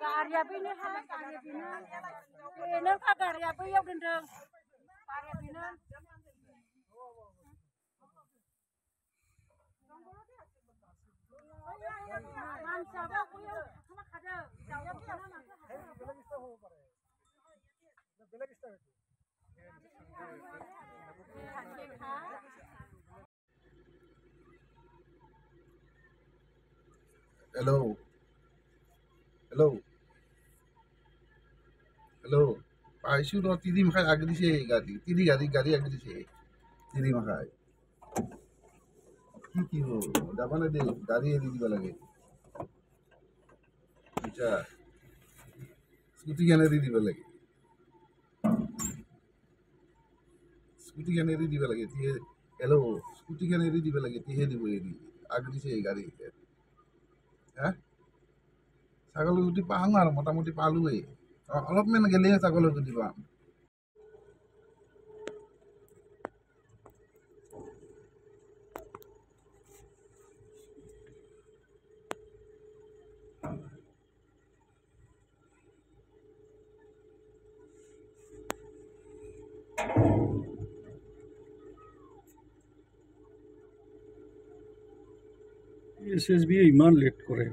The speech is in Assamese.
Karya bini hai, karya bini. Ini kah karya bini yang gendeng. Karya bini. Mansa ba kuya sama kada. Hello. Hello. Hello. Paisyu no tidi makai agri se gari. Tidi gari agri se. Tidi makai. কি হল যাবা না দে গাড়ি এৰি দিব লাগে আচ্ছা স্কুটি কেন এৰি দিব লাগে স্কুটি কেন এৰি দিব লাগে তিহে হেল্ল' স্কুটি কেন এৰি দিব লাগে তিহে দিব এৰি আগ দিছে এই গাড়ী হা ছাগলৰ গুটি পাওঁ আৰু মোটামুটি পালোৱেই অলপমান গেলেহে ছাগলৰ গুটি পাম SSB ইমান লেট কৰে